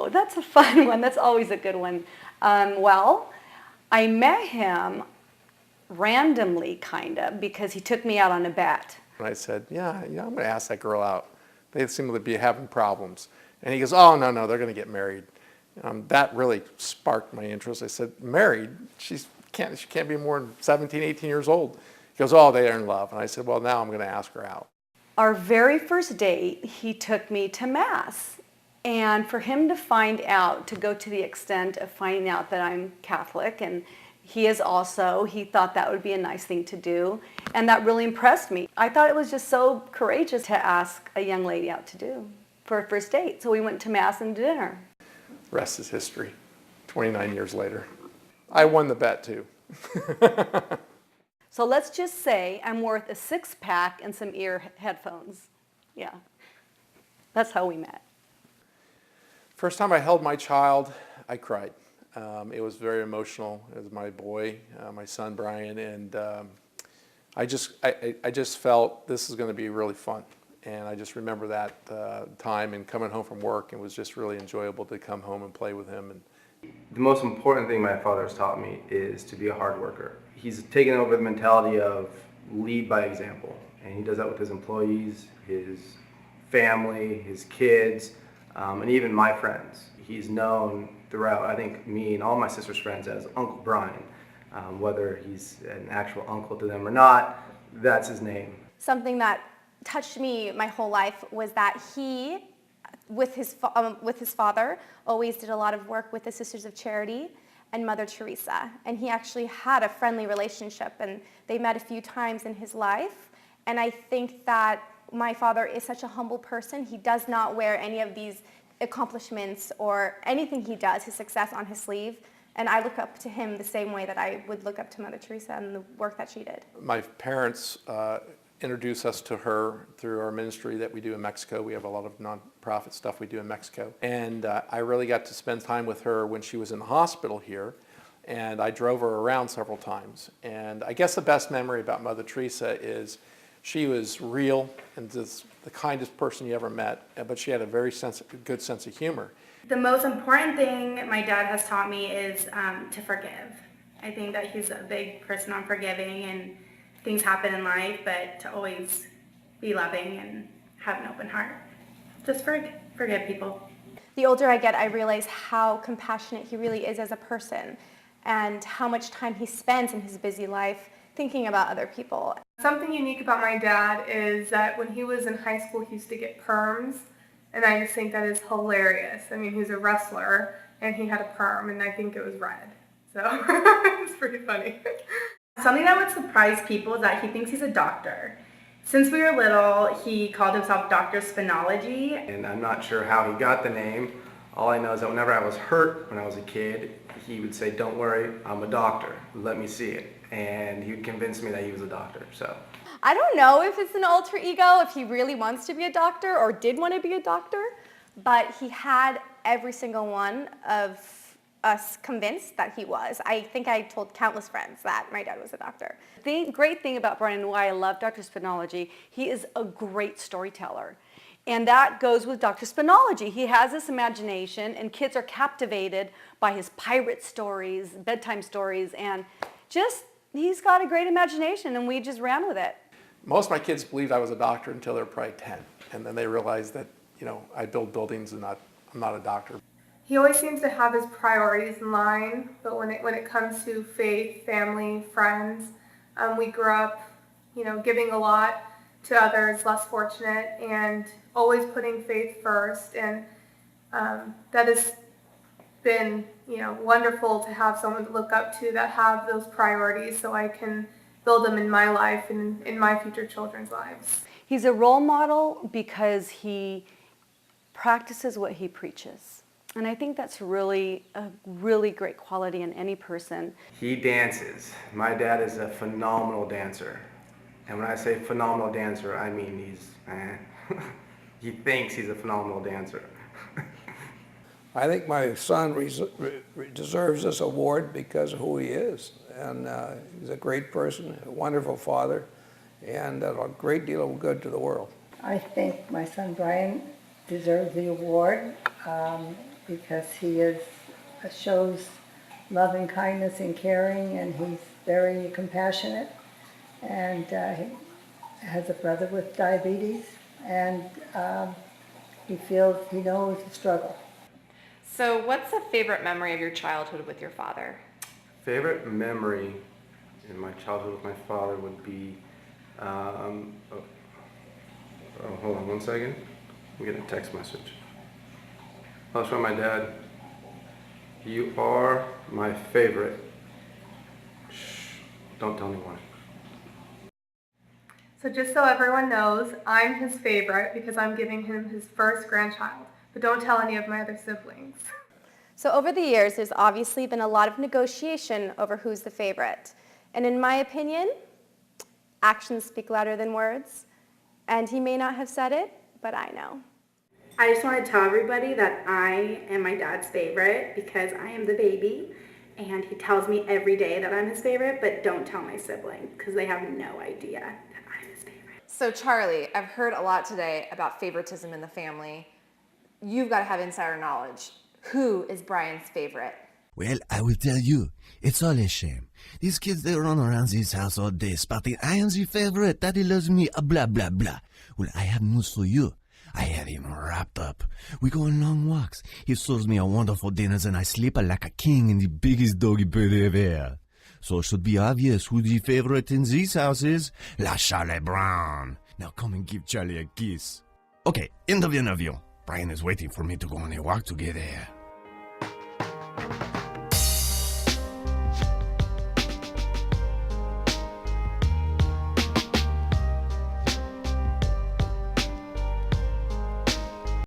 Oh, that's a fun one. That's always a good one. Well, I met him randomly, kind of, because he took me out on a bet. And I said, yeah, I'm going to ask that girl out. They seem to be having problems. And he goes, oh, no, they're going to get married. That really sparked my interest. I said, married? She can't be more than 17, 18 years old. He goes, oh, they are in love. And I said, well, now I'm going to ask her out. Our very first date, he took me to Mass. And for him to find out, to go to the extent of finding out that I'm Catholic, and he is also, he thought that would be a nice thing to do. And that really impressed me. I thought it was just so courageous to ask a young lady out to do for a first date. So we went to Mass and dinner. The rest is history, 29 years later. I won the bet too. So let's just say I'm worth a six-pack and some ear headphones. Yeah, that's how we met. First time I held my child, I cried. It was very emotional. It was my boy, my son Brian, and I just felt this is going to be really fun. And I just remember that time and coming home from work. It was just really enjoyable to come home and play with him. The most important thing my father has taught me is to be a hard worker. He's taken over the mentality of lead by example, and he does that with his employees, his family, his kids, and even my friends. He's known throughout, I think, me and all my sister's friends as Uncle Brian. Whether he's an actual uncle to them or not, that's his name. Something that touched me my whole life was that he, with his father, always did a lot of work with the Sisters of Charity and Mother Teresa. And he actually had a friendly relationship, and they met a few times in his life. And I think that my father is such a humble person. He does not wear any of these accomplishments or anything he does, his success, on his sleeve. And I look up to him the same way that I would look up to Mother Teresa and the work that she did. My parents introduced us to her through our ministry that we do in Mexico. We have a lot of nonprofit stuff we do in Mexico. And I really got to spend time with her when she was in the hospital here. And I drove her around several times. And I guess the best memory about Mother Teresa is she was real and just the kindest person you ever met, but she had a very good sense of humor. The most important thing my dad has taught me is to forgive. I think that he's a big person on forgiving, and things happen in life, but to always be loving and have an open heart. Just forgive people. The older I get, I realize how compassionate he really is as a person and how much time he spends in his busy life thinking about other people. Something unique about my dad is that when he was in high school, he used to get perms, and I just think that is hilarious. I mean, he's a wrestler, and he had a perm, and I think it was red. So it's pretty funny. Something that would surprise people is that he thinks he's a doctor. Since we were little, he called himself Dr. Spinology. And I'm not sure how he got the name. All I know is that whenever I was hurt when I was a kid, he would say, "Don't worry, I'm a doctor. Let me see it." And he would convince me that he was a doctor. So I don't know if it's an alter ego, if he really wants to be a doctor or did want to be a doctor, but he had every single one of us convinced that he was. I think I told countless friends that my dad was a doctor. The great thing about Brian and why I love Dr. Spinology, he is a great storyteller. And that goes with Dr. Spinology. He has this imagination, and kids are captivated by his pirate stories, bedtime stories, and just, he's got a great imagination, and we just ran with it. Most of my kids believed I was a doctor until they were probably 10. And then they realized that, I build buildings and I'm not a doctor. He always seems to have his priorities in line, but when it comes to faith, family, friends, we grew up, giving a lot to others less fortunate and always putting faith first. And that has been, wonderful to have someone to look up to that have those priorities so I can build them in my life and in my future children's lives. He's a role model because he practices what he preaches. And I think that's really a really great quality in any person. he dances. My dad is a phenomenal dancer. And when I say phenomenal dancer, I mean he thinks he's a phenomenal dancer. I think my son deserves this award because of who he is. And he's a great person, a wonderful father, and a great deal of good to the world. I think my son Brian deserves the award. because he shows love and kindness and caring, and he's very compassionate. And he has a brother with diabetes, and he knows the struggle. So what's a favorite memory of your childhood with your father? Favorite memory in my childhood with my father would be, hold on one second. I'm getting a text message. I was from my dad. You are my favorite. Shh, don't tell anyone. So just so everyone knows, I'm his favorite because I'm giving him his first grandchild. But don't tell any of my other siblings. So over the years, there's obviously been a lot of negotiation over who's the favorite. And in my opinion, actions speak louder than words. And he may not have said it, but I know. I just want to tell everybody that I am my dad's favorite because I am the baby, and he tells me every day that I'm his favorite, but don't tell my siblings because they have no idea that I'm his favorite. So Charlie, I've heard a lot today about favoritism in the family. You've got to have insider knowledge. Who is Brian's favorite? Well, I will tell you, it's all a shame. These kids, they run around this house all day spouting, I am the favorite, daddy loves me, blah, blah, blah. Well, I have news for you. I have him wrapped up. We go on long walks. He serves me a wonderful dinners and I sleep like a king in the biggest doggy bed ever. So it should be obvious who the favorite in this house is. La Charlie Brown. Now come and give Charlie a kiss. Okay, end of the interview. Brian is waiting for me to go on a walk together.